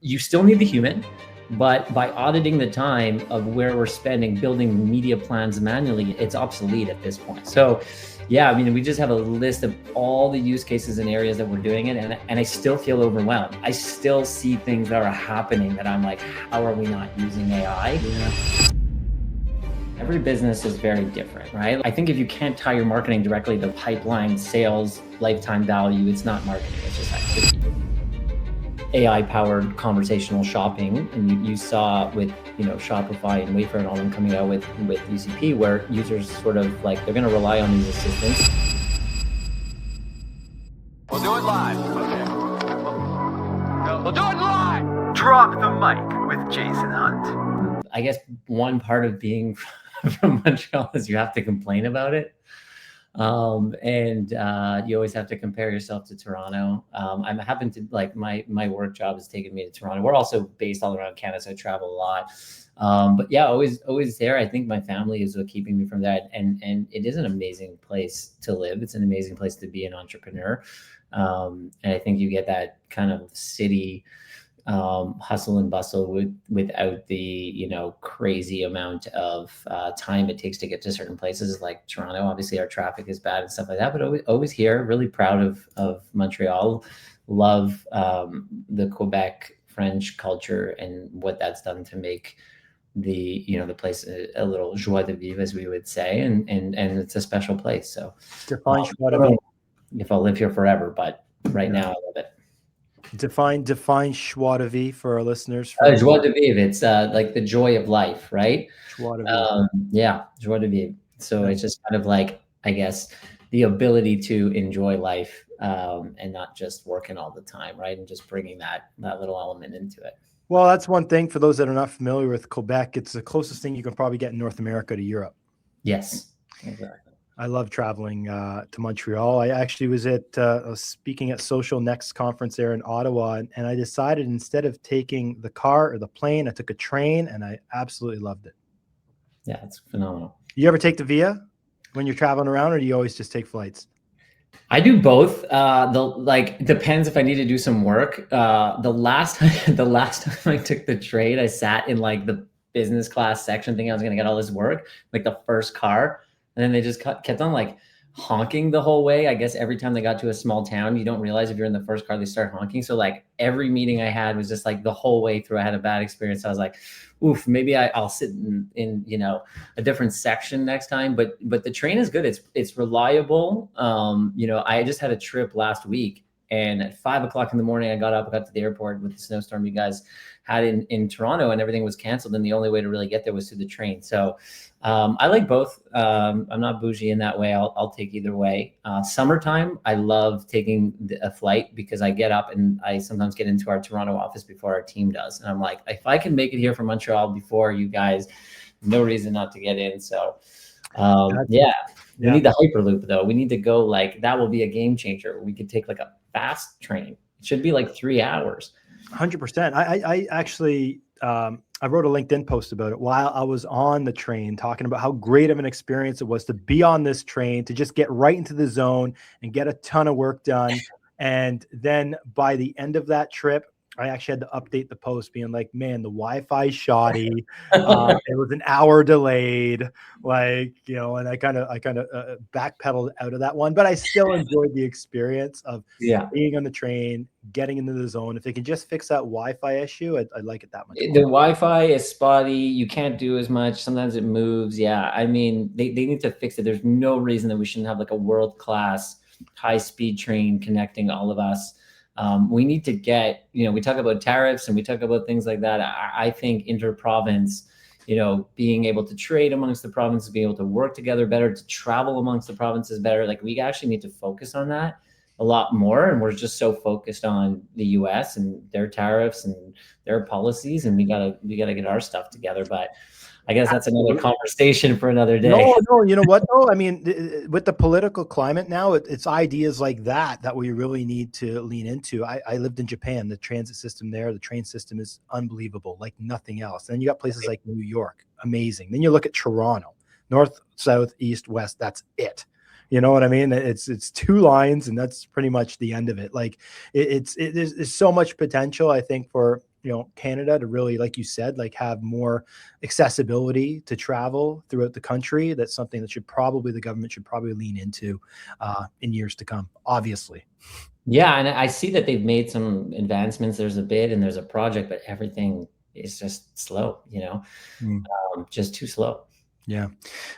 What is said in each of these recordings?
you still need the human, but by auditing the time of where we're spending building media plans manually, it's obsolete at this point. So yeah, I mean, we just have a list of all the use cases and areas that we're doing it, and I still feel overwhelmed. I still see things that are happening that I'm like, how are we not using AI? Yeah. Every business is very different, right? I think if you can't tie your marketing directly to pipeline, sales, lifetime value, it's not marketing, it's just activity. AI-powered conversational shopping, and you saw with Shopify and Wayfair and all them coming out with UCP, where users sort of like they're going to rely on these assistants. We'll do it live. We'll do it live. Drop the mic with Jason Hunt. I guess one part of being from Montreal is you have to complain about it. And you always have to compare yourself to Toronto. I'm happen to like my work job has taken me to Toronto. We're also based all around Canada, so I travel a lot. But yeah, always there. I think my family is what keeping me from that. And it is an amazing place to live. It's an amazing place to be an entrepreneur. And I think you get that kind of city hustle and bustle without the crazy amount of time it takes to get to certain places like Toronto. Obviously our traffic is bad and stuff like that, but always here, really proud of Montreal. Love the Quebec French culture and what that's done to make the place a little joie de vivre, as we would say, and it's a special place. So define joie de vivre. If I'll live here forever, but right now I love it. Define joie de vivre for our listeners. Joie de vivre, it's like the joy of life, right? Joie de vivre. Yeah, joie de vivre. So it's just kind of like, I guess, the ability to enjoy life and not just working all the time, right? And just bringing that little element into it. Well, that's one thing for those that are not familiar with Quebec. It's the closest thing you can probably get in North America to Europe. Yes, exactly. I love traveling to Montreal. I actually was speaking at Social Next conference there in Ottawa, and I decided instead of taking the car or the plane, I took a train, and I absolutely loved it. Yeah, it's phenomenal. You ever take the Via when you're traveling around, or do you always just take flights? I do both. Depends if I need to do some work. The last time I took the train, I sat in like the business class section thinking I was going to get all this work, like the first car. And then they just kept on like honking the whole way. I guess every time they got to a small town, you don't realize if you're in the first car, they start honking. So like every meeting I had was just like the whole way through, I had a bad experience. So I was like, oof, maybe I'll sit in a different section next time. But the train is good. It's reliable. I just had a trip last week, and at 5 o'clock in the morning, I got to the airport with the snowstorm you guys had in Toronto, and everything was canceled. And the only way to really get there was through the train. So I like both. I'm not bougie in that way. I'll take either way. Summertime, I love taking a flight because I get up and I sometimes get into our Toronto office before our team does. And I'm like, if I can make it here from Montreal before you guys, no reason not to get in. So we need the Hyperloop though. We need to go that will be a game changer. We could take like a fast train. It should be like 3 hours. 100%. I actually, I wrote a LinkedIn post about it while I was on the train, talking about how great of an experience it was to be on this train, to just get right into the zone and get a ton of work done. And then by the end of that trip, I actually had to update the post being like, man, the Wi-Fi shoddy. It was an hour delayed, and I kind of backpedaled out of that one, but I still enjoyed the experience of being on the train, getting into the zone. If they can just fix that Wi-Fi issue, I'd like it that much more. The Wi-Fi is spotty. You can't do as much. Sometimes it moves. Yeah. I mean, they need to fix it. There's no reason that we shouldn't have like a world-class high-speed train connecting all of us. We need to get, we talk about tariffs and we talk about things like that. I think inter-province, being able to trade amongst the provinces, being able to work together better, to travel amongst the provinces better. Like we actually need to focus on that a lot more. And we're just so focused on the US and their tariffs and their policies. And we gotta get our stuff together. But I guess that's another conversation for another day. No, you know what? No, I mean, with the political climate now, it's ideas like that we really need to lean into. I lived in Japan. The transit system there, the train system is unbelievable, like nothing else. Then you got places like New York, amazing. Then you look at Toronto, north, south, east, west. That's it. You know what I mean? It's 2 lines, and that's pretty much the end of it. Like there's so much potential, I think, for Canada to really, like you said, like have more accessibility to travel throughout the country. That's something that the government should probably lean into in years to come, obviously. Yeah, and I see that they've made some advancements. There's a bid and there's a project, but everything is just slow, just too slow. Yeah.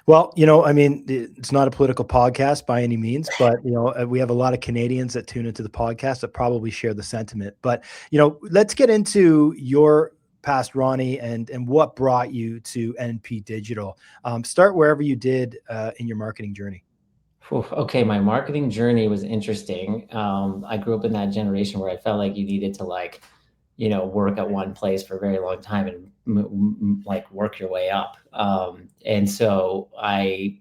Well, I mean, it's not a political podcast by any means, but, we have a lot of Canadians that tune into the podcast that probably share the sentiment. But, let's get into your past, Ronnie, and what brought you to NP Digital. Start wherever you did in your marketing journey. Okay, my marketing journey was interesting. I grew up in that generation where I felt like you needed to work at one place for a very long time and work your way up. And so I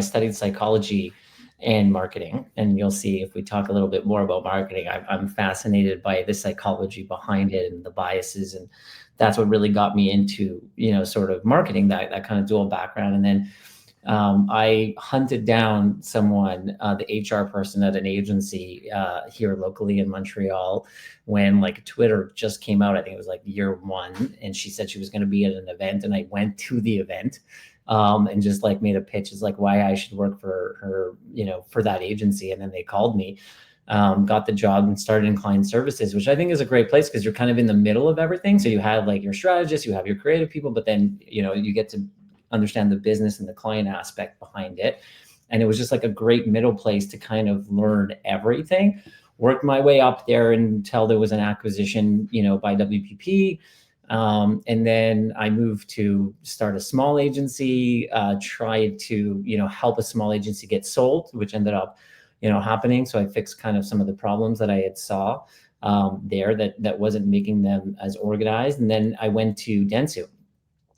studied psychology and marketing, and you'll see if we talk a little bit more about marketing, I'm fascinated by the psychology behind it and the biases. And that's what really got me into, sort of marketing, that kind of dual background. And then I hunted down someone, the HR person at an agency here locally in Montreal, when Twitter just came out. I think it was year one, and she said she was going to be at an event, and I went to the event and just made a pitch as why I should work for her, for that agency. And then they called me, got the job, and started in client services, which I think is a great place because you're kind of in the middle of everything. So you have your strategists, you have your creative people, but then you get to understand the business and the client aspect behind it. And it was just a great middle place to kind of learn everything. Worked my way up there until there was an acquisition, by WPP. And then I moved to start a small agency, tried to, help a small agency get sold, which ended up, happening. So I fixed kind of some of the problems that I had saw there that wasn't making them as organized. And then I went to Dentsu.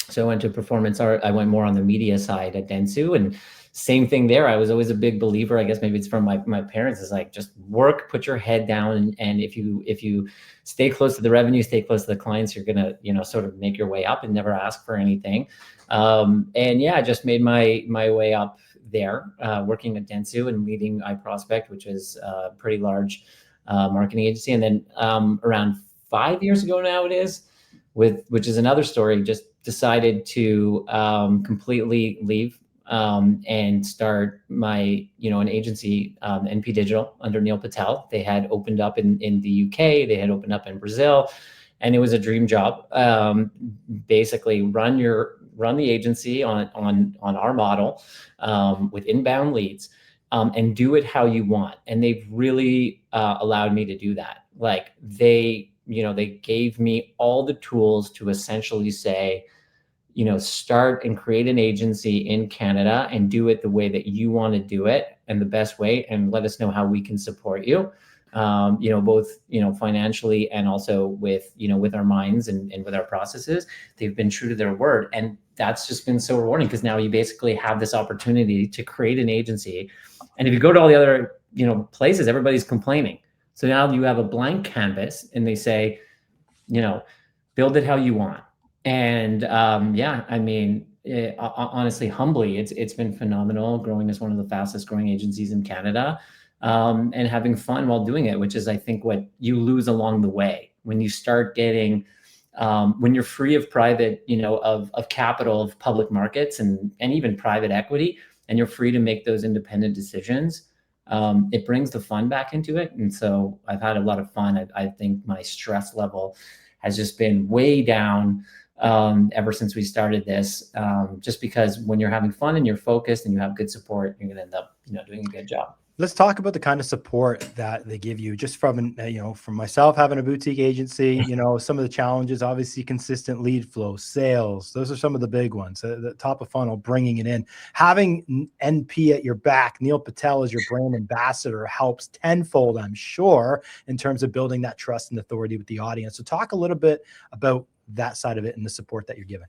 So I went to performance art. I went more on the media side at Dentsu, and same thing there. I was always a big believer. I guess maybe it's from my parents. Is just work, put your head down, and if you stay close to the revenue, stay close to the clients, you're gonna sort of make your way up and never ask for anything. And yeah, I just made my way up there, working at Dentsu and leading iProspect, which is a pretty large marketing agency. And then around 5 years ago now it is, which is another story, just decided to completely leave and start my, an agency, NP Digital, under Neil Patel. They had opened up in the UK, they had opened up in Brazil, and it was a dream job. Basically run the agency on our model with inbound leads, and do it how you want. And they've really allowed me to do that. They gave me all the tools to essentially say, start and create an agency in Canada and do it the way that you want to do it and the best way, and let us know how we can support you, both, financially and also with our minds and with our processes. They've been true to their word. And that's just been so rewarding, because now you basically have this opportunity to create an agency. And if you go to all the other, places, everybody's complaining. So now you have a blank canvas and they say, build it how you want. And honestly, humbly, it's been phenomenal, growing as one of the fastest growing agencies in Canada, and having fun while doing it, which is, I think, what you lose along the way when you start getting, when you're free of private, of capital, of public markets and even private equity, and you're free to make those independent decisions. It brings the fun back into it. And so I've had a lot of fun. I think my stress level has just been way down ever since we started this, just because when you're having fun and you're focused and you have good support, you're going to end up, doing a good job. Let's talk about the kind of support that they give you. Just from, from myself having a boutique agency, some of the challenges, obviously consistent lead flow, sales. Those are some of the big ones. The top of funnel, bringing it in. Having NP at your back, Neil Patel as your brand ambassador, helps tenfold, I'm sure, in terms of building that trust and authority with the audience. So talk a little bit about that side of it and the support that you're given.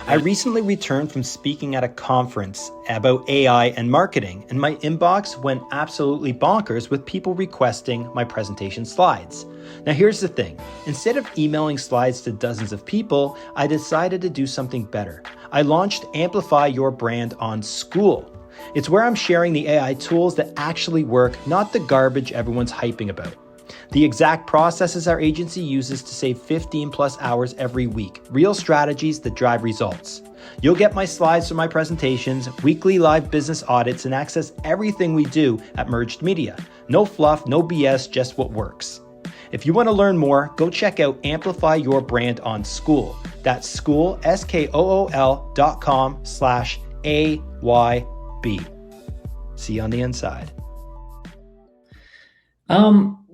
I recently returned from speaking at a conference about AI and marketing, and my inbox went absolutely bonkers with people requesting my presentation slides. Now here's the thing. Instead of emailing slides to dozens of people, I decided to do something better. I launched Amplify Your Brand on School. It's where I'm sharing the AI tools that actually work, not the garbage everyone's hyping about. The exact processes our agency uses to save 15 plus hours every week. Real strategies that drive results. You'll get my slides from my presentations, weekly live business audits, and access everything we do at Merged Media. No fluff, no BS, just what works. If you want to learn more, go check out Amplify Your Brand on School. That's school, SKOOL.com/AYB. See you on the inside.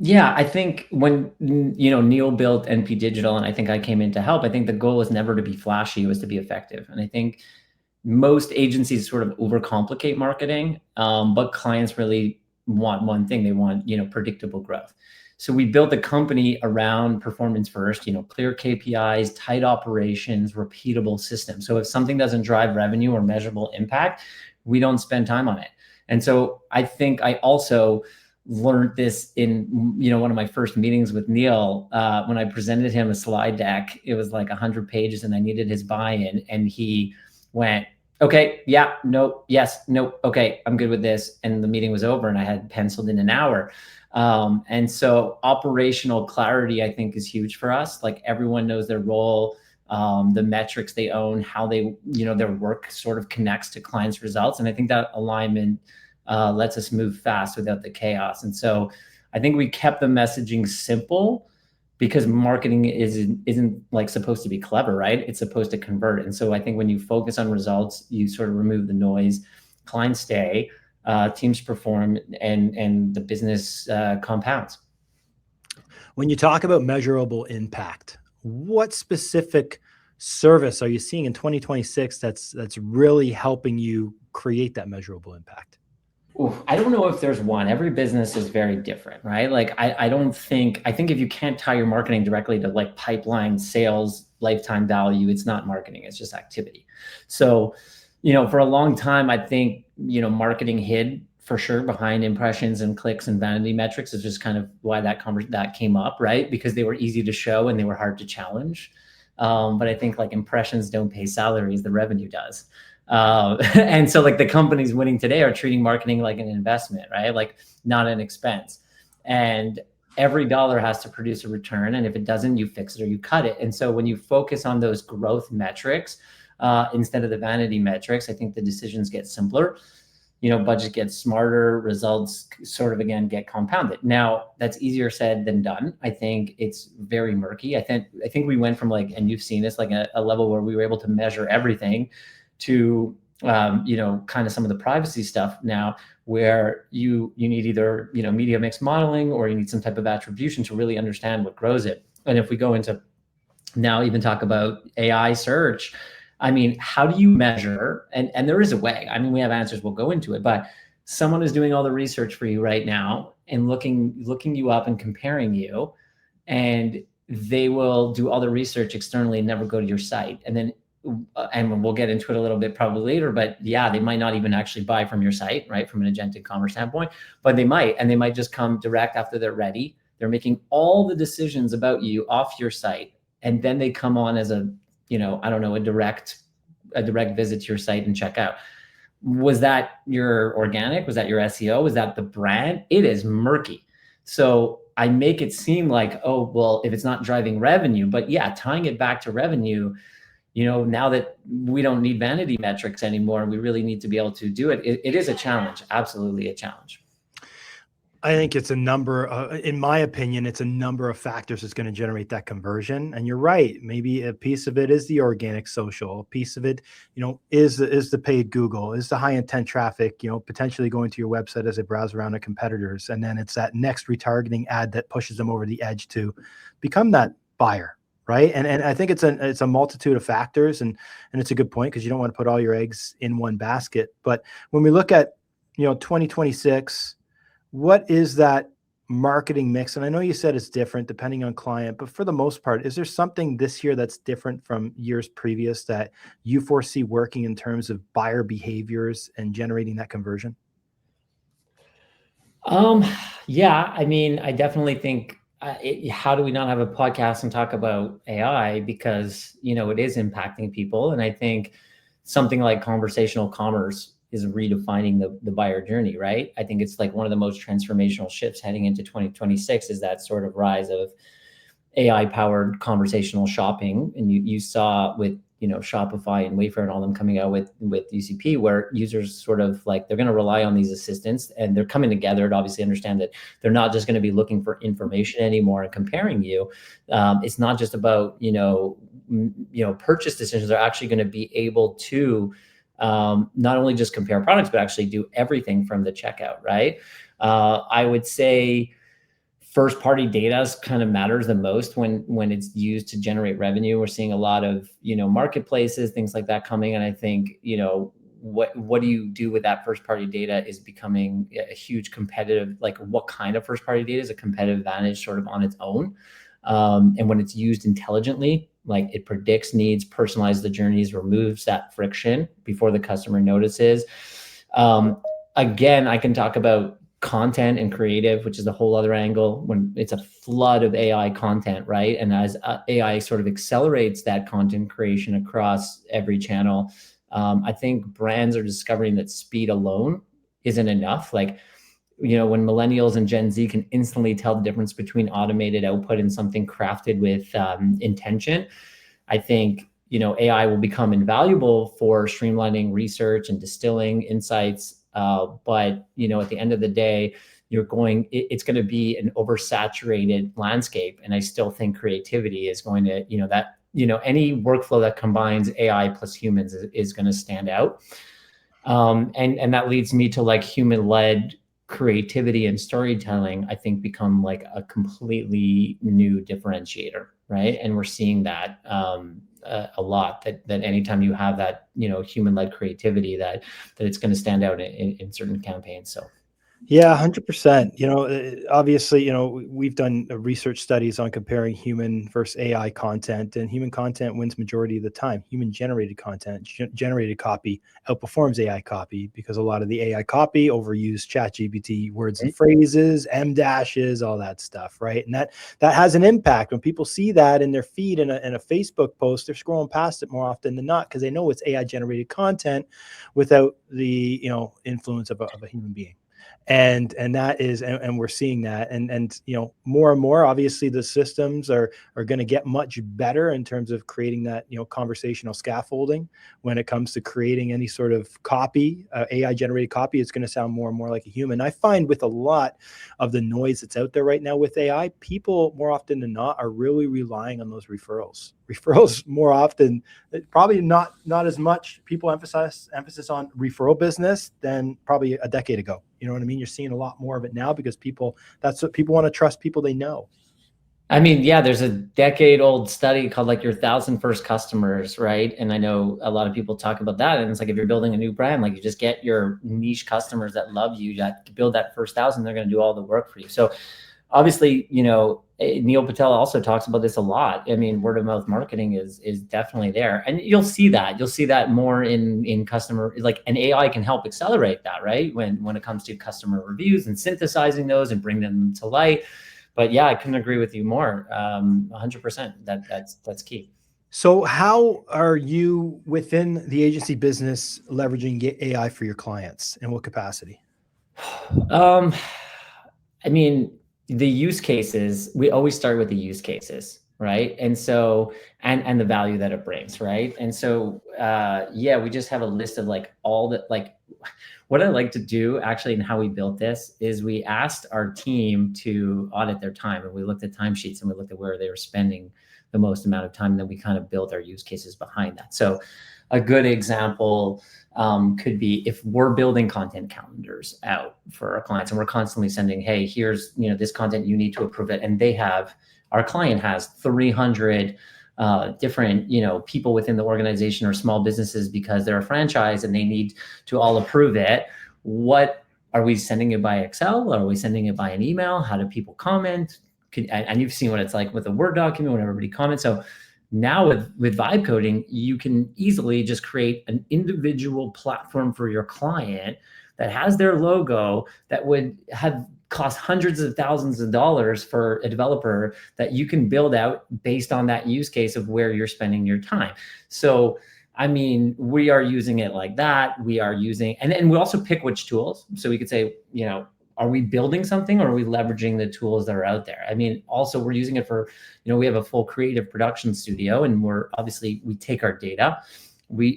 Yeah, I think when, Neil built NP Digital and I think I came in to help, I think the goal was never to be flashy, it was to be effective. And I think most agencies sort of overcomplicate marketing, but clients really want one thing. They want, predictable growth. So we built a company around performance first, clear KPIs, tight operations, repeatable systems. So if something doesn't drive revenue or measurable impact, we don't spend time on it. And so I think I also learned this in, one of my first meetings with Neil, when I presented him a slide deck. It was like 100 pages and I needed his buy-in, and he went, okay, yeah, no, yes, no, okay, I'm good with this. And the meeting was over and I had penciled in an hour. And so operational clarity, I think, is huge for us. Like, everyone knows their role, the metrics they own, how they, their work sort of connects to clients' results. And I think that alignment lets us move fast without the chaos. And so I think we kept the messaging simple, because marketing isn't like supposed to be clever, right? It's supposed to convert. And so I think when you focus on results, you sort of remove the noise, clients stay, teams perform, and the business compounds. When you talk about measurable impact, what specific service are you seeing in 2026 that's really helping you create that measurable impact? I don't know if there's one. Every business is very different, right? Like, I think if you can't tie your marketing directly to like pipeline sales, lifetime value, it's not marketing, it's just activity. So, for a long time, I think, marketing hid for sure behind impressions and clicks and vanity metrics. Is just kind of why that came up, right? Because they were easy to show and they were hard to challenge. But I think like impressions don't pay salaries, the revenue does. And so like the companies winning today are treating marketing like an investment, right? Like, not an expense. And every dollar has to produce a return. And if it doesn't, you fix it or you cut it. And so when you focus on those growth metrics, instead of the vanity metrics, I think the decisions get simpler. Budget gets smarter, results sort of, again, get compounded. Now, that's easier said than done. I think it's very murky. I think we went from like, and you've seen this, like a level where we were able to measure everything, to kind of some of the privacy stuff now, where you need either media mix modeling, or you need some type of attribution to really understand what grows it. And if we go into now even talk about AI search, I mean, how do you measure? And there is a way. I mean, we have answers, we'll go into it, but someone is doing all the research for you right now and looking you up and comparing you, and they will do all the research externally and never go to your site. And then and we'll get into it a little bit probably later, but yeah, they might not even actually buy from your site, right? From an agentic commerce standpoint, but they might, and they might just come direct after they're ready. They're making all the decisions about you off your site. And then they come on as a, a direct visit to your site and check out. Was that your organic? Was that your SEO? Was that the brand? It is murky. So I make it seem like, oh, well, if it's not driving revenue, but yeah, tying it back to revenue, now that we don't need vanity metrics anymore, we really need to be able to do it. It is a challenge, absolutely a challenge. I think it's a number, in my opinion, it's a number of factors that's going to generate that conversion. And you're right. Maybe a piece of it is the organic social. A piece of it, is the paid Google, is the high intent traffic, potentially going to your website as they browse around at competitors. And then it's that next retargeting ad that pushes them over the edge to become that buyer. Right. And I think it's a multitude of factors, and it's a good point, because you don't want to put all your eggs in one basket. But when we look at, 2026, what is that marketing mix? And I know you said it's different depending on client, but for the most part, is there something this year that's different from years previous that you foresee working in terms of buyer behaviors and generating that conversion? Yeah, I mean, I definitely think, how do we not have a podcast and talk about AI? Because, it is impacting people. And I think something like conversational commerce is redefining the buyer journey, right? I think it's like one of the most transformational shifts heading into 2026 is that sort of rise of AI powered conversational shopping. And you saw with, Shopify and Wayfair and all them coming out with UCP, where users sort of like, they're going to rely on these assistants and they're coming together to obviously understand that they're not just going to be looking for information anymore and comparing you. It's not just about, purchase decisions. They're actually going to be able to not only just compare products, but actually do everything from the checkout, right? I would say first party data kind of matters the most when it's used to generate revenue. We're seeing a lot of, marketplaces, things like that coming. And I think, what do you do with that first party data is becoming a huge competitive, like what kind of first party data is a competitive advantage sort of on its own. And when it's used intelligently, like it predicts needs, personalizes the journeys, removes that friction before the customer notices. Again, I can talk about content and creative, which is a whole other angle when it's a flood of AI content, right? And as AI sort of accelerates that content creation across every channel, I think brands are discovering that speed alone isn't enough. Like, when millennials and Gen Z can instantly tell the difference between automated output and something crafted with intention, I think, AI will become invaluable for streamlining research and distilling insights. But, at the end of the day, it's going to be an oversaturated landscape. And I still think creativity is going to, any workflow that combines AI plus humans is going to stand out. And that leads me to like human-led creativity and storytelling, I think become like a completely new differentiator, right? And we're seeing that a lot, that anytime you have that, human-led creativity, that it's going to stand out in certain campaigns. So yeah, 100%. Obviously, we've done research studies on comparing human versus AI content, and human content wins majority of the time. Human generated content, generated copy outperforms AI copy because a lot of the AI copy overused ChatGPT words and phrases, M dashes, all that stuff, right? And that has an impact when people see that in their feed in a Facebook post. They're scrolling past it more often than not because they know it's AI generated content without the influence of a human being. And that is, and we're seeing that, and more and more, obviously the systems are going to get much better in terms of creating that conversational scaffolding. When it comes to creating any sort of copy, AI generated copy, it's going to sound more and more like a human. I find with a lot of the noise that's out there right now with AI, people more often than not are really relying on those referrals more often. Probably not as much people emphasis on referral business than probably a decade ago. You know what I mean? You're seeing a lot more of it now because that's what people want to trust, people they know. I mean, yeah, there's a decade-old study called like your 1,000 first customers, right? And I know a lot of people talk about that. And it's like, if you're building a new brand, like you just get your niche customers that love you, that build that first 1,000, they're going to do all the work for you. So obviously, Neil Patel also talks about this a lot. I mean, word of mouth marketing is definitely there. And you'll see that more in customer, like an AI can help accelerate that, right? When it comes to customer reviews and synthesizing those and bring them to light. But yeah, I couldn't agree with you more. 100%. That's key. So how are you within the agency business leveraging AI for your clients, in what capacity? I mean, the use cases, we always start with the use cases, right? And so, and the value that it brings, right? And so, yeah, we just have a list of like all the, like, what I like to do actually, and how we built this is we asked our team to audit their time, and we looked at timesheets and we looked at where they were spending the most amount of time. And then we kind of built our use cases behind that. So a good example could be if we're building content calendars out for our clients and we're constantly sending, hey, here's, this content, you need to approve it. And our client has 300 different, people within the organization or small businesses because they're a franchise and they need to all approve it. What are we sending it by Excel? Are we sending it by an email? How do people comment? And you've seen what it's like with a Word document when everybody comments. So now with vibe coding, you can easily just create an individual platform for your client that has their logo that would have cost hundreds of thousands of dollars for a developer that you can build out based on that use case of where you're spending your time. So I mean, we are using it like that. We are using, and we also pick which tools. So we could say, are we building something or are we leveraging the tools that are out there? I mean, also we're using it for, we have a full creative production studio, and we take our data.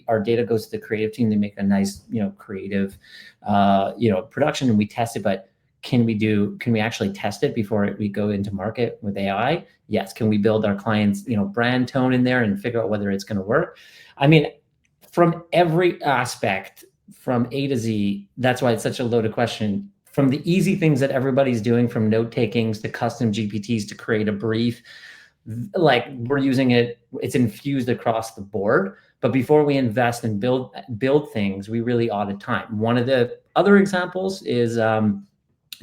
Our data goes to the creative team. They make a nice, creative, production, and we test it. But can we actually test it before we go into market with AI? Yes. Can we build our clients, brand tone in there and figure out whether it's going to work? I mean, from every aspect, from A to Z, that's why it's such a loaded question. From the easy things that everybody's doing, from note takings to custom GPTs to create a brief, like we're using it, it's infused across the board. But before we invest and build things, we really audit time. One of the other examples is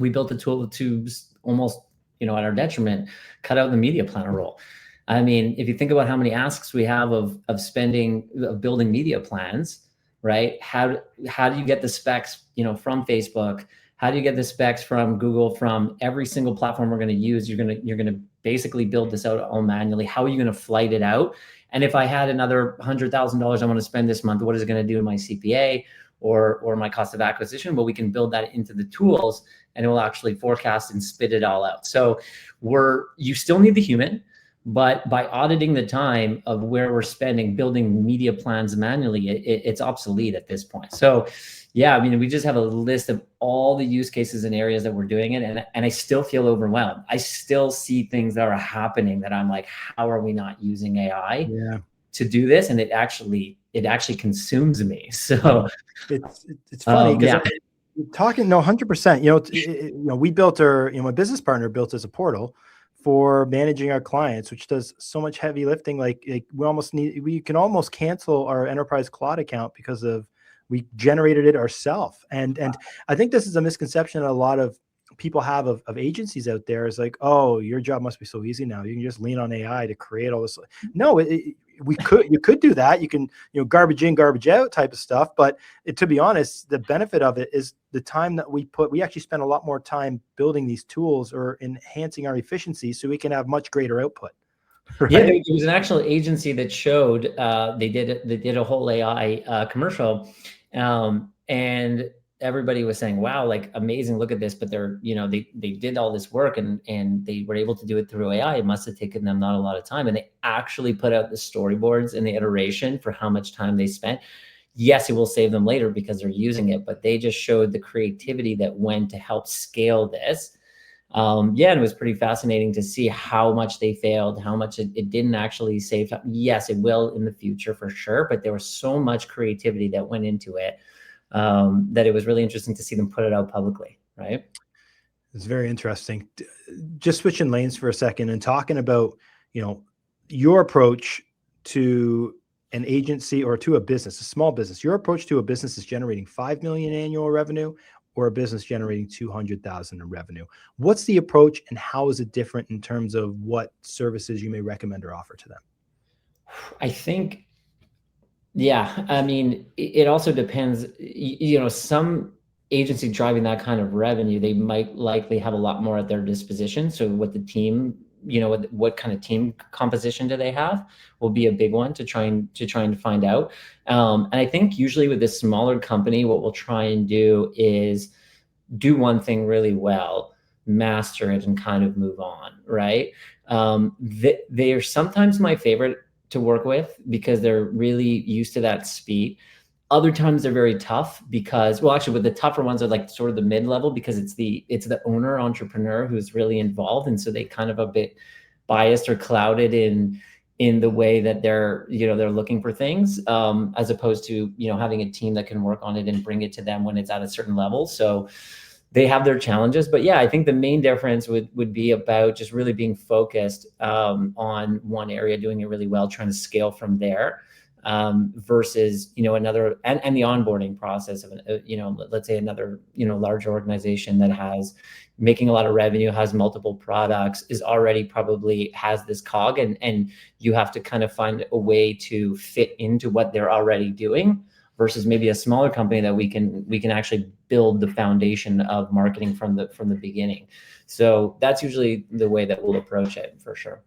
we built a tool to almost, at our detriment, cut out the media planner role. I mean, if you think about how many asks we have of building media plans, right? How do you get the specs, from Facebook? How do you get the specs from Google, from every single platform we're going to use? You're going to basically build this out all manually. How are you going to flight it out? And if I had another $100,000 I want to spend this month, what is it going to do to my CPA or my cost of acquisition? Well, we can build that into the tools, and it will actually forecast and spit it all out. So you still need the human, but by auditing the time of where we're spending building media plans manually, it's obsolete at this point. So yeah, I mean, we just have a list of all the use cases and areas that we're doing it. And I still feel overwhelmed. I still see things that are happening that I'm like, how are we not using AI to do this? And it actually consumes me. So it's funny because talking 100%, we built my business partner built as a portal for managing our clients, which does so much heavy lifting. Like we can almost cancel our enterprise cloud account because we generated it ourselves. And I think this is a misconception that a lot of people have of agencies out there, is like, oh, your job must be so easy now. You can just lean on AI to create all this. No, you could do that. You can, garbage in, garbage out type of stuff. But to be honest, the benefit of it is the time that we actually spend a lot more time building these tools or enhancing our efficiency so we can have much greater output. Right? Yeah, there was an actual agency that showed they did a whole AI commercial, and everybody was saying, wow, like amazing, look at this. But they did all this work and they were able to do it through AI. It must have taken them not a lot of time. And they actually put out the storyboards and the iteration for how much time they spent. Yes, it will save them later because they're using it, but they just showed the creativity that went to help scale this. And it was pretty fascinating to see how much they failed, how much it didn't actually save time. Yes, it will in the future for sure, but there was so much creativity that went into it that it was really interesting to see them put it out publicly, right? It's very interesting. Just switching lanes for a second and talking about, your approach to an agency or to a business, a small business. Your approach to a business is generating 5 million annual revenue, or a business generating 200,000 in revenue. What's the approach, and how is it different in terms of what services you may recommend or offer to them? I think, I mean, it also depends, some agency driving that kind of revenue, they might likely have a lot more at their disposition. So what the team, what kind of team composition do they have will be a big one to try and find out. And I think usually with this smaller company, what we'll try and do is do one thing really well, master it, and kind of move on, right? They are sometimes my favorite to work with because they're really used to that speed. Other times they're very tough because, well, actually with the tougher ones are like sort of the mid-level, because it's the owner entrepreneur who's really involved. And so they kind of a bit biased or clouded in the way that they're looking for things, as opposed to, having a team that can work on it and bring it to them when it's at a certain level. So they have their challenges, but I think the main difference would be about just really being focused on one area, doing it really well, trying to scale from there. Versus, another, and the onboarding process of, let's say another, larger organization that has making a lot of revenue, has multiple products, is already probably has this cog, and you have to kind of find a way to fit into what they're already doing, versus maybe a smaller company that we can actually build the foundation of marketing from the beginning. So that's usually the way that we'll approach it for sure.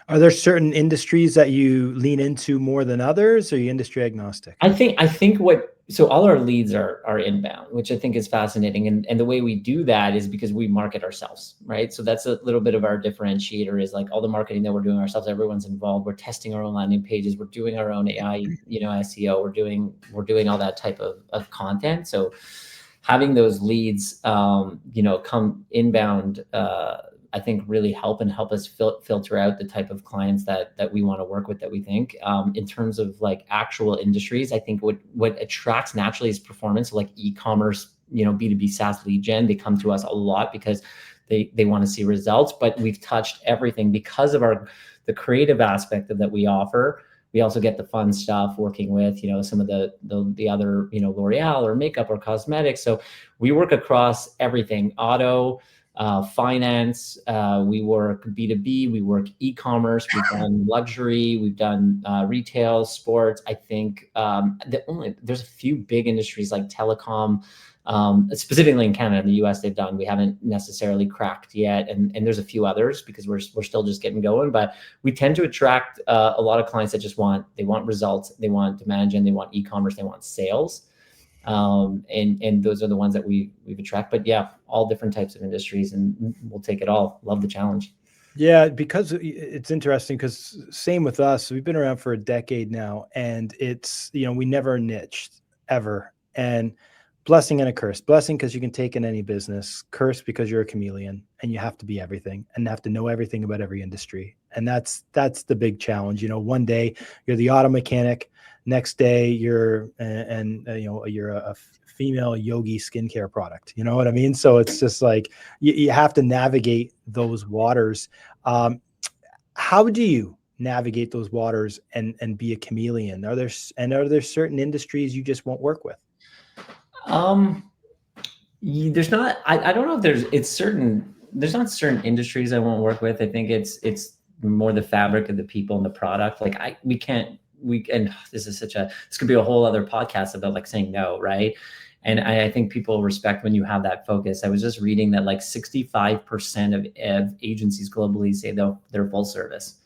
Are there certain industries that you lean into more than others, or are you industry agnostic? I think so all our leads are inbound, which I think is fascinating. And the way we do that is because we market ourselves, right? So that's a little bit of our differentiator, is like all the marketing that we're doing ourselves, everyone's involved. We're testing our own landing pages. We're doing our own AI, SEO. We're doing all that type of content. So having those leads, come inbound, I think really help us filter out the type of clients that we want to work with, that we think, in terms of like actual industries. I think what attracts naturally is performance. So like e-commerce, B2B SaaS lead gen, they come to us a lot because they want to see results, but we've touched everything because of the creative aspect that we offer. We also get the fun stuff working with, some of the other, L'Oreal or makeup or cosmetics. So we work across everything: auto, finance, we work B2B, we work e-commerce, we've done luxury, we've done retail, sports. I think there's a few big industries like telecom, specifically in Canada. In the US we haven't necessarily cracked yet, and there's a few others because we're still just getting going. But we tend to attract a lot of clients that they want results, they want demand gen, they want e-commerce, they want sales. And those are the ones that we've attracted. But yeah, all different types of industries, and we'll take it all. Love the challenge. Yeah, because it's interesting, because same with us. We've been around for a decade now, and it's, we never niched ever. And blessing and a curse. Blessing because you can take in any business. Curse because you're a chameleon and you have to be everything and have to know everything about every industry. And that's the big challenge. One day you're the auto mechanic, next day you're a female yogi skincare product. You know what I mean? So it's just like you have to navigate those waters. How do you navigate those waters and be a chameleon? Are there certain industries you just won't work with? There's not, I don't know if there's not certain industries I won't work with. I think it's more the fabric of the people and the product. Like and this could be a whole other podcast about like saying no, right? And I think people respect when you have that focus. I was just reading that like 65% of agencies globally say they're full service.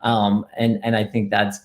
And I think that's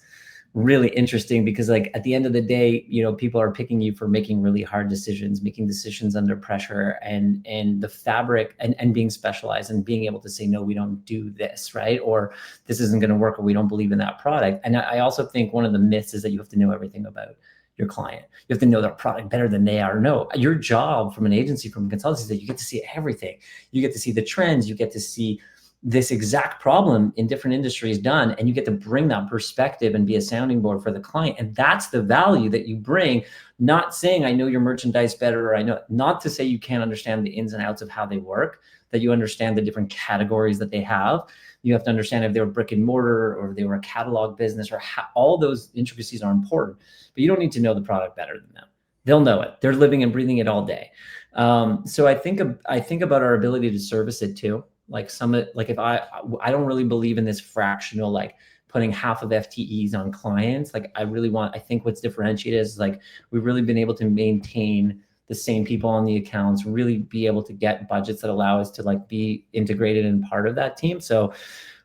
really interesting because like at the end of the day, people are picking you for making really hard decisions, making decisions under pressure, and the fabric and being specialized and being able to say, no, we don't do this, right? Or this isn't going to work, or we don't believe in that product. And I also think one of the myths is that you have to know everything about your client. You have to know their product better than they are. No, your job from an agency, from a consultancy, is that you get to see everything. You get to see the trends, you get to see this exact problem in different industries done, and you get to bring that perspective and be a sounding board for the client. And that's the value that you bring, not saying I know your merchandise better, or not to say you can't understand the ins and outs of how they work, that you understand the different categories that they have. You have to understand if they were brick and mortar or if they were a catalog business, or all those intricacies are important, but you don't need to know the product better than them. They'll know it. They're living and breathing it all day. So I think about our ability to service it too. Like if I don't really believe in this fractional, like putting half of FTEs on clients. Like I think what's differentiated is like, we've really been able to maintain the same people on the accounts, really be able to get budgets that allow us to like be integrated and part of that team. So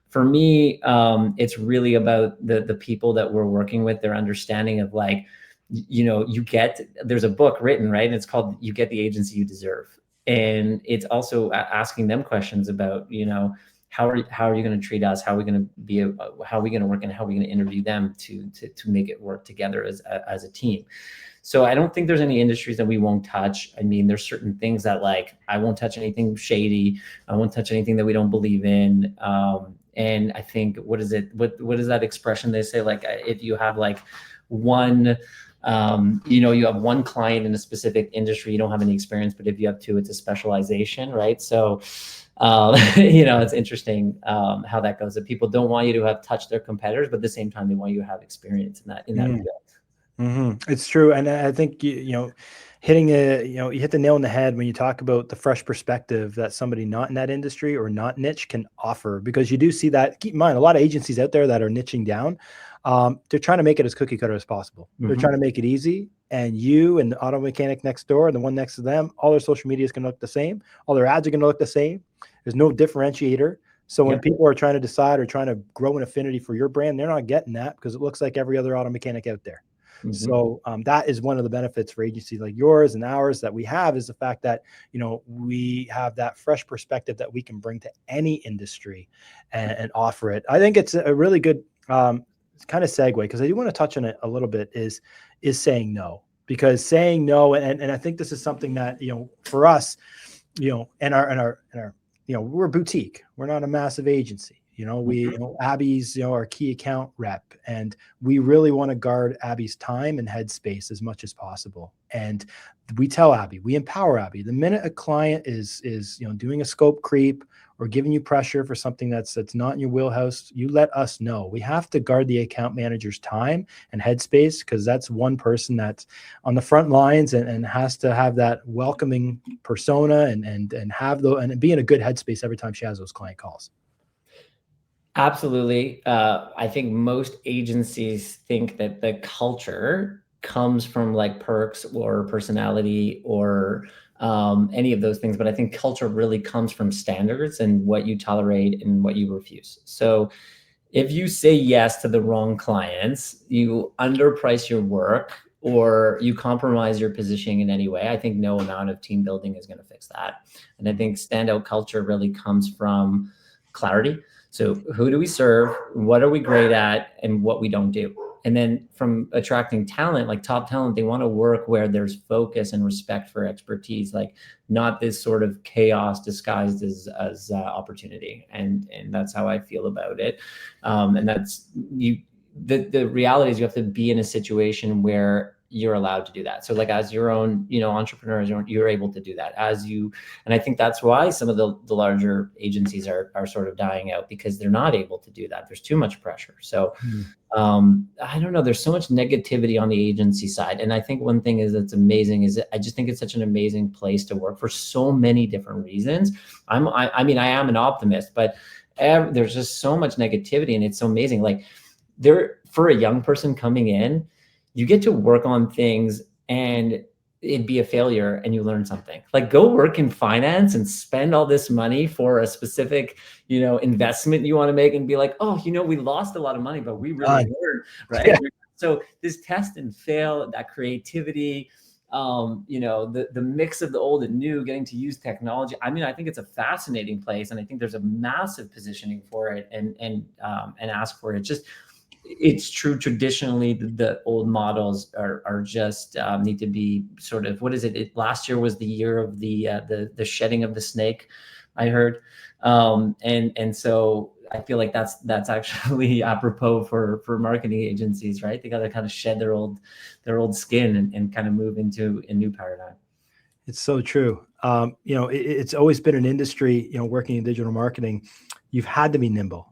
for me, it's really about the people that we're working with, their understanding of like, there's a book written, right? And it's called You Get the Agency You Deserve. And it's also asking them questions about, how are you going to treat us? How are we going to how are we going to work, and how are we going to interview them to make it work together as a team? So I don't think there's any industries that we won't touch. I mean, there's certain things that like, I won't touch anything shady. I won't touch anything that we don't believe in. And I think, what is that expression they say? Like, if you have like one, you have one client in a specific industry, you don't have any experience, but if you have two, it's a specialization, right? So, it's interesting how that goes, that people don't want you to have touched their competitors, but at the same time, they want you to have experience in that field. Mm-hmm. It's true. And I think, you hit the nail on the head when you talk about the fresh perspective that somebody not in that industry or not niche can offer, because you do see that. Keep in mind, a lot of agencies out there that are niching down, they're trying to make it as cookie cutter as possible. Mm-hmm. They're trying to make it easy. And you and the auto mechanic next door and the one next to them, all their social media is going to look the same. All their ads are going to look the same. There's no differentiator. So when people are trying to decide or trying to grow an affinity for your brand, they're not getting that because it looks like every other auto mechanic out there. So that is one of the benefits for agencies like yours and ours that we have, is the fact that, we have that fresh perspective that we can bring to any industry and offer it. I think it's a really good kind of segue, because I do want to touch on it a little bit, is saying no. Because saying no, and I think this is something that, for us, and our we're a boutique. We're not a massive agency. Abby's, our key account rep, and we really want to guard Abby's time and headspace as much as possible. And we tell Abby, we empower Abby. The minute a client is doing a scope creep or giving you pressure for something that's not in your wheelhouse, you let us know. We have to guard the account manager's time and headspace, because that's one person that's on the front lines and has to have that welcoming persona and be in a good headspace every time she has those client calls. Absolutely. I think most agencies think that the culture comes from like perks or personality or any of those things. But I think culture really comes from standards and what you tolerate and what you refuse. So if you say yes to the wrong clients, you underprice your work, or you compromise your positioning in any way, I think no amount of team building is going to fix that. And I think standout culture really comes from clarity. So who do we serve? What are we great at? And what we don't do. And then from attracting talent, like top talent, they want to work where there's focus and respect for expertise, like not this sort of chaos disguised as opportunity. And that's how I feel about it. And that's the reality is you have to be in a situation where you're allowed to do that. So like as your own, entrepreneur, you're able to do that and I think that's why some of the larger agencies are sort of dying out, because they're not able to do that. There's too much pressure. So I don't know, there's so much negativity on the agency side. And I think one thing that's amazing is I just think it's such an amazing place to work for so many different reasons. I am an optimist, but there's just so much negativity, and it's so amazing. Like for a young person coming in, you get to work on things and it'd be a failure and you learn something. Like go work in finance and spend all this money for a specific, investment you want to make, and be like, oh, we lost a lot of money, but we really learned, right? Yeah. So this test and fail, that creativity, the mix of the old and new, getting to use technology. I think it's a fascinating place, and I think there's a massive positioning for it and ask for it. It's true. Traditionally, the old models are just need to be sort of, what is it? Last year was the year of the shedding of the snake, I heard, and so I feel like that's actually apropos for marketing agencies, right? They got to kind of shed their old skin and kind of move into a new paradigm. It's so true. It's always been an industry, working in digital marketing, you've had to be nimble.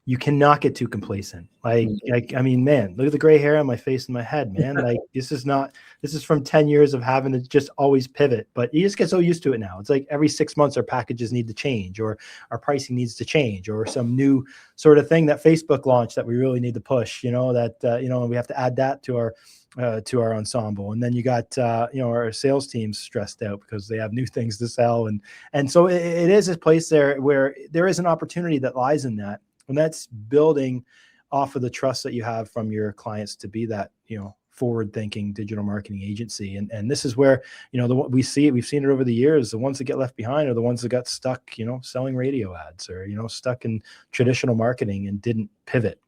You cannot get too complacent. Man, look at the gray hair on my face and my head, man. Like this is from 10 years of having to just always pivot, but you just get so used to it now. It's like every 6 months our packages need to change, or our pricing needs to change, or some new sort of thing that Facebook launched that we really need to push, and we have to add that to our ensemble. And then you got, our sales teams stressed out because they have new things to sell. And so it is a place there where there is an opportunity that lies in that. And that's building off of the trust that you have from your clients to be that, forward-thinking digital marketing agency. And this is where, we've seen it over the years. The ones that get left behind are the ones that got stuck, selling radio ads, or, stuck in traditional marketing and didn't pivot.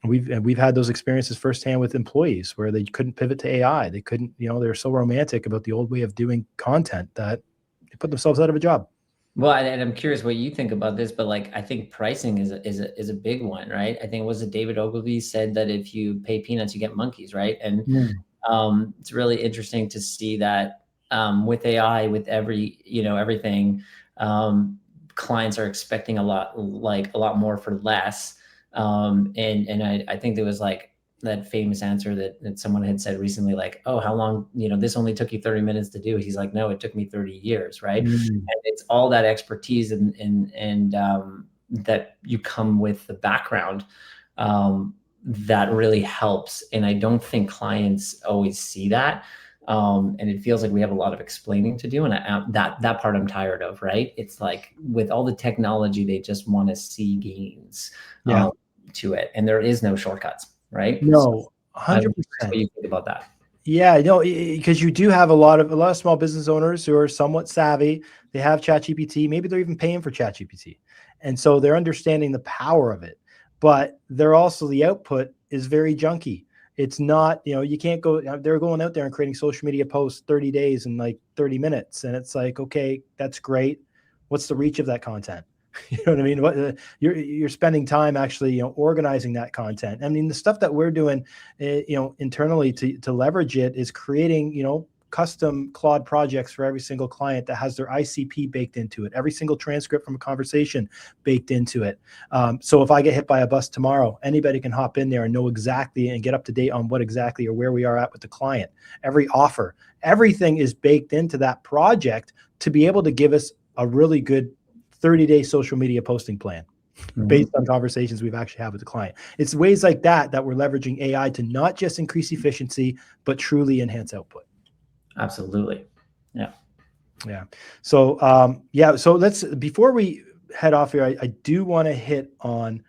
We've had those experiences firsthand with employees where they couldn't pivot to AI. They couldn't, they're so romantic about the old way of doing content that they put themselves out of a job. Well, and I'm curious what you think about this, but like I think pricing is a big one, right? I think David Ogilvy said that if you pay peanuts, you get monkeys, right? And it's really interesting to see that with AI, with everything, clients are expecting a lot more for less. And I think there was like that famous answer that someone had said recently, like, oh, how long, this only took you 30 minutes to do. He's like, no, it took me 30 years. Right. And it's all that expertise and that you come with the background that really helps. And I don't think clients always see that. And it feels like we have a lot of explaining to do. And that part I'm tired of, right? It's like with all the technology, they just want to see gains to it. And there is no shortcuts, right? No, So 100%. what you think about that? Yeah, no, because you do have a lot of small business owners who are somewhat savvy. They have ChatGPT. Maybe they're even paying for ChatGPT, and so they're understanding the power of it. But they're also, the output is very junky. It's not, you can't go. They're going out there and creating social media posts 30 days in like 30 minutes, and it's like, okay, that's great. What's the reach of that content? You know what I mean? What you're spending time actually, organizing that content. I mean, the stuff that we're doing, internally to leverage it is creating, custom Claude projects for every single client that has their ICP baked into it, every single transcript from a conversation baked into it. So if I get hit by a bus tomorrow, anybody can hop in there and know exactly and get up to date on what exactly or where we are at with the client. Every offer, everything is baked into that project to be able to give us a really good 30-day social media posting plan based on conversations we've actually had with the client. It's ways like that we're leveraging AI to not just increase efficiency, but truly enhance output. Absolutely. Yeah. Yeah. So, so let's, before we head off here, I do want to hit on,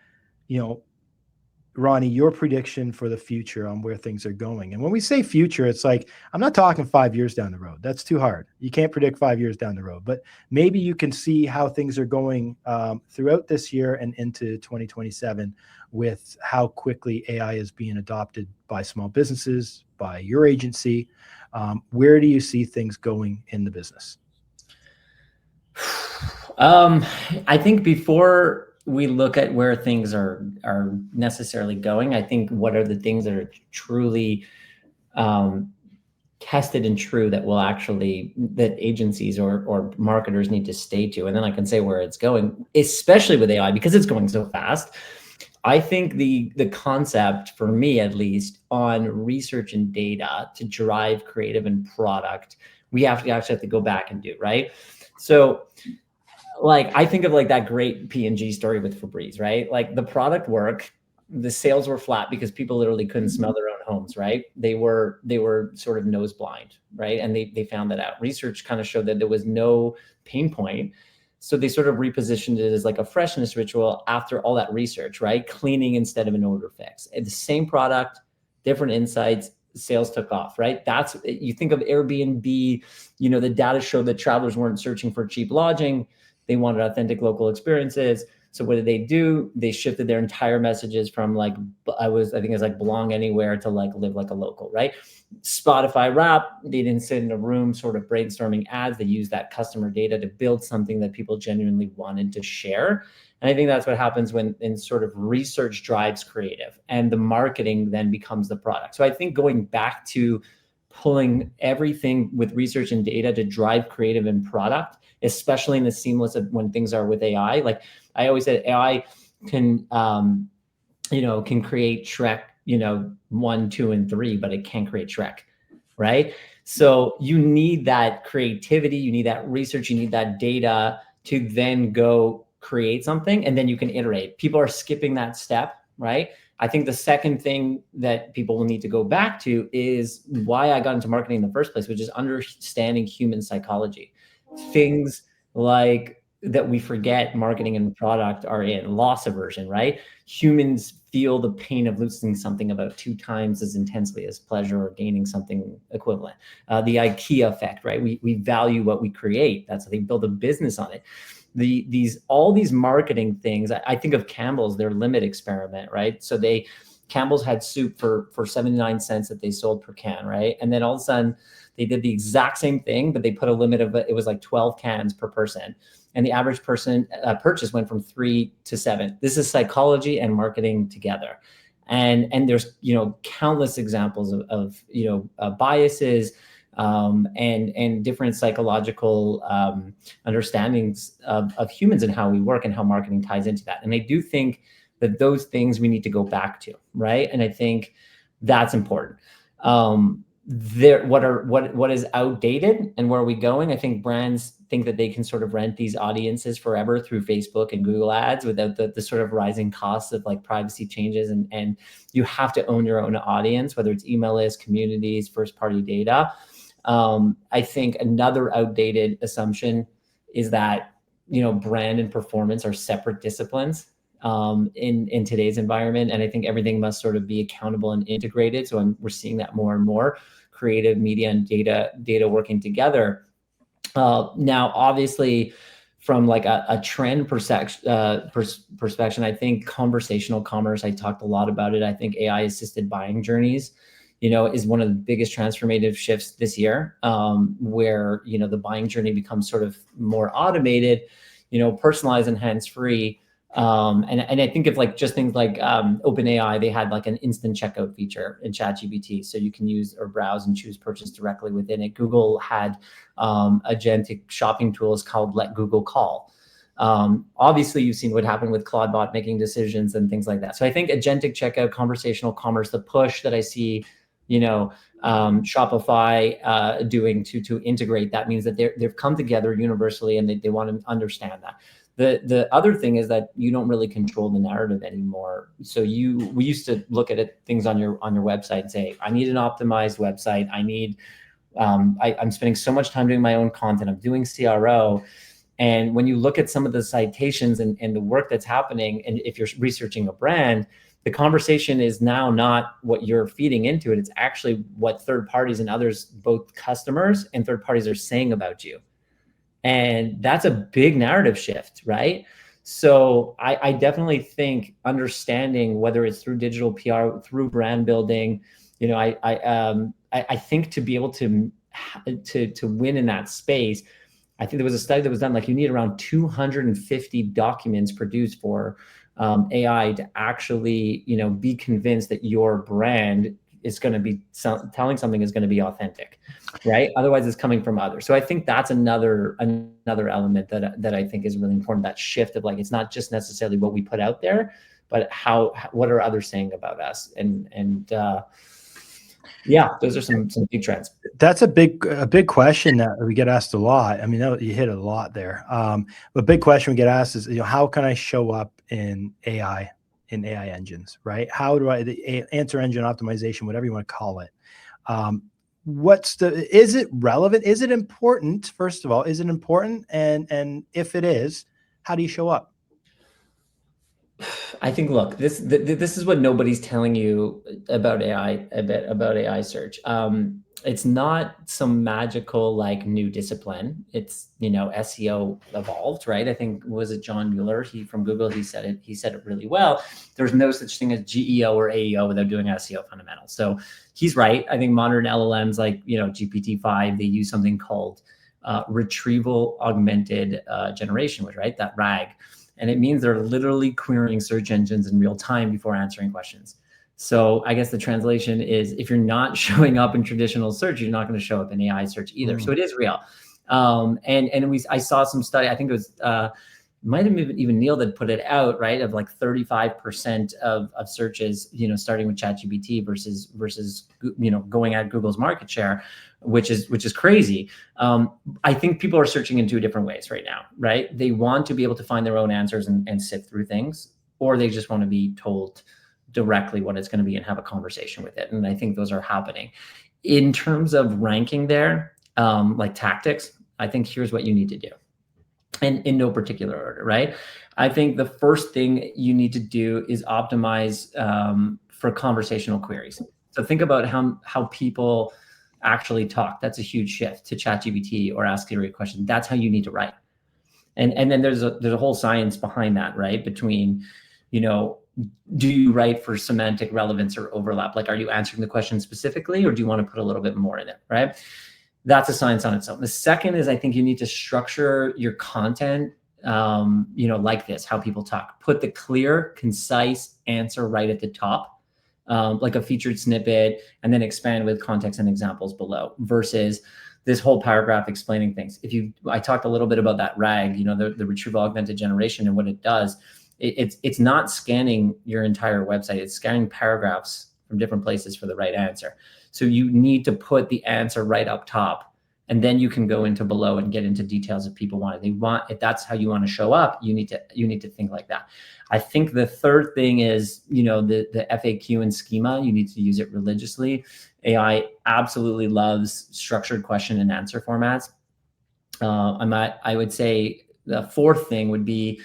Ronnie, your prediction for the future on where things are going. And when we say future, it's like, I'm not talking 5 years down the road. That's too hard. You can't predict 5 years down the road, but maybe you can see how things are going throughout this year and into 2027 with how quickly AI is being adopted by small businesses, by your agency. Where do you see things going in the business? I think before we look at where things are necessarily going, I think what are the things that are truly tested and true that agencies or marketers need to stay to. And then I can say where it's going, especially with AI, because it's going so fast. I think the concept, for me at least, on research and data to drive creative and product, we actually have to go back and do, right? So like, I think of like that great P&G story with Febreze, right? Like the product work, the sales were flat because people literally couldn't smell their own homes, right? They were sort of nose blind, right? And they found that out. Research kind of showed that there was no pain point. So they sort of repositioned it as like a freshness ritual after all that research, right? Cleaning instead of an odor fix. And the same product, different insights, sales took off, right? That's, you think of Airbnb, the data showed that travelers weren't searching for cheap lodging. They wanted authentic local experiences. So what did they do? They shifted their entire messages from like, I think it's like belong anywhere to like live like a local, right? Spotify Wrap, they didn't sit in a room sort of brainstorming ads. They used that customer data to build something that people genuinely wanted to share. And I think that's what happens when in sort of research drives creative and the marketing then becomes the product. So I think going back to pulling everything with research and data to drive creative and product, especially in the seamless of when things are with AI. Like I always said, AI can create Shrek, 1, 2, and 3, but it can't create Shrek, right? So you need that creativity, you need that research, you need that data to then go create something, and then you can iterate. People are skipping that step, right? I think the second thing that people will need to go back to is why I got into marketing in the first place, which is understanding human psychology. Things like that we forget marketing and product are in loss aversion, right? Humans feel the pain of losing something about 2 times as intensely as pleasure or gaining something equivalent. The IKEA effect, right? We value what we create. That's how they build a business on it. All these marketing things, I think of Campbell's, their limit experiment, right? So Campbell's had soup for 79 cents that they sold per can, right? And then all of a sudden they did the exact same thing, but they put a limit of it was like 12 cans per person. And the average person purchase went from 3 to 7. This is psychology and marketing together. And there's, countless examples of biases, and different psychological understandings of humans and how we work and how marketing ties into that. And I do think that those things we need to go back to, right? And I think that's important. What is outdated and where are we going? I think brands think that they can sort of rent these audiences forever through Facebook and Google ads without the sort of rising costs of like privacy changes. And you have to own your own audience, whether it's email lists, communities, first party data. I think another outdated assumption is that, brand and performance are separate disciplines in today's environment. And I think everything must sort of be accountable and integrated. So we're seeing that more and more, creative, media, and data working together. Now, obviously, from like a trend perspective, I think conversational commerce, I talked a lot about it. I think AI assisted buying journeys, is one of the biggest transformative shifts this year, where, the buying journey becomes sort of more automated, personalized and hands-free. And I think of like just things like OpenAI, they had like an instant checkout feature in ChatGPT, so you can use or browse and choose purchase directly within it. Google had agentic shopping tools called Let Google Call. Obviously, you've seen what happened with Claude making decisions and things like that. So I think agentic checkout, conversational commerce, the push that I see, Shopify doing to integrate that means that they've come together universally, and they want to understand that. The other thing is that you don't really control the narrative anymore. So we used to look at things on your website and say, I need an optimized website. I need, I'm spending so much time doing my own content. I'm doing CRO. And when you look at some of the citations and the work that's happening, and if you're researching a brand, the conversation is now not what you're feeding into it. It's actually what third parties and others, both customers and third parties, are saying about you. And that's a big narrative shift, right? So I definitely think understanding whether it's through digital PR, through brand building, I think to be able to win in that space, I think there was a study that was done, like you need around 250 documents produced for AI to actually, be convinced that your brand is going to be telling something is going to be authentic, right? Otherwise, it's coming from others. So I think that's another element that I think is really important. That shift of like, it's not just necessarily what we put out there, but what are others saying about us? And yeah, those are some big trends. That's a big question that we get asked a lot. I mean, you hit a lot there. But big question we get asked is, how can I show up in AI engines, right? How do the answer engine optimization, whatever you want to call it? Is it relevant? Is it important? First of all, is it important? And if it is, how do you show up? I think, look, this is what nobody's telling you about AI search. It's not some magical like new discipline. It's, SEO evolved, right? I think, was it John Mueller? From Google, he said it really well. There's no such thing as GEO or AEO without doing SEO fundamentals. So he's right. I think modern LLMs like, GPT-5, they use something called retrieval augmented generation, which, right, that RAG. And it means they're literally querying search engines in real time before answering questions. So I guess the translation is, if you're not showing up in traditional search, you're not going to show up in AI search either. So it is real. I saw some study, I think it was, might have been even Neil that put it out, right? Of like 35% of searches, starting with ChatGPT versus, going at Google's market share, which is crazy. I think people are searching in two different ways right now, right? They want to be able to find their own answers and sift through things, or they just want to be told directly what it's going to be and have a conversation with it. And I think those are happening. In terms of ranking there, like tactics, I think here's what you need to do. And in no particular order, right? I think the first thing you need to do is optimize for conversational queries. So think about how people actually talk. That's a huge shift to ChatGPT or Ask Siri a question. That's how you need to write. And then there's a whole science behind that, right? Between, do you write for semantic relevance or overlap? Like, are you answering the question specifically, or do you want to put a little bit more in it, right? That's a science on its own. The second is, I think you need to structure your content, like this, how people talk. Put the clear, concise answer right at the top, like a featured snippet, and then expand with context and examples below, versus this whole paragraph explaining things. I talked a little bit about that RAG, the retrieval augmented generation, and what it does. It's not scanning your entire website. It's scanning paragraphs from different places for the right answer. So you need to put the answer right up top And then you can go into below and get into details if people want it. If that's how you want to show up, you need to think like that. I think the third thing is, the FAQ and schema. You need to use it religiously. AI absolutely loves structured question and answer formats. I would say the fourth thing would be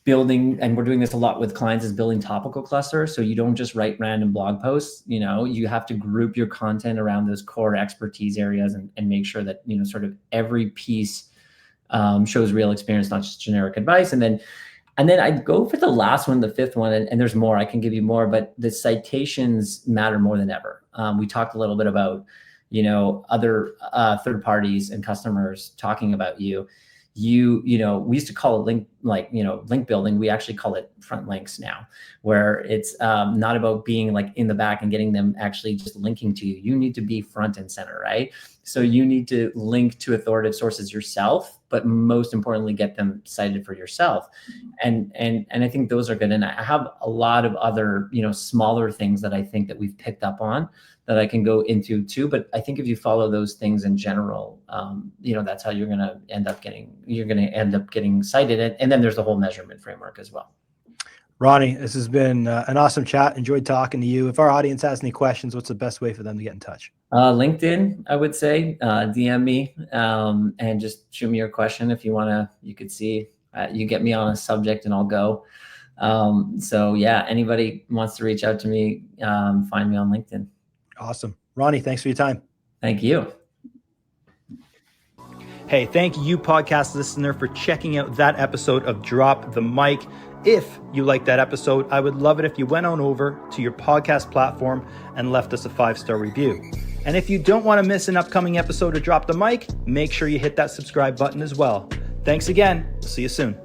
building, and we're doing this a lot with clients, is building topical clusters. So you don't just write random blog posts. You have to group your content around those core expertise areas and make sure that sort of every piece shows real experience, not just generic advice. And then I'd go for the last one, the fifth one, and there's more. I can give you more, but the citations matter more than ever. We talked a little bit about other third parties and customers talking about you. We used to call it link building. We actually call it front links now, where it's not about being like in the back and getting them actually just linking to you. You need to be front and center, right? So you need to link to authoritative sources yourself, but most importantly, get them cited for yourself. And I think those are good. And I have a lot of other, smaller things that I think that we've picked up on that I can go into too. But I think if you follow those things in general, that's how you're going to end up getting cited. And then there's the whole measurement framework as well. Ronnie, this has been an awesome chat. Enjoyed talking to you. If our audience has any questions, what's the best way for them to get in touch? LinkedIn, I would say, DM me and just shoot me your question. If you want to, you could see, you get me on a subject and I'll go. So yeah, anybody wants to reach out to me, find me on LinkedIn. Awesome. Ronnie, thanks for your time. Thank you. Hey, thank you, podcast listener, for checking out that episode of Drop the Mic. If you liked that episode, I would love it if you went on over to your podcast platform and left us a 5-star review. And if you don't want to miss an upcoming episode of Drop the Mic, make sure you hit that subscribe button as well. Thanks again. See you soon.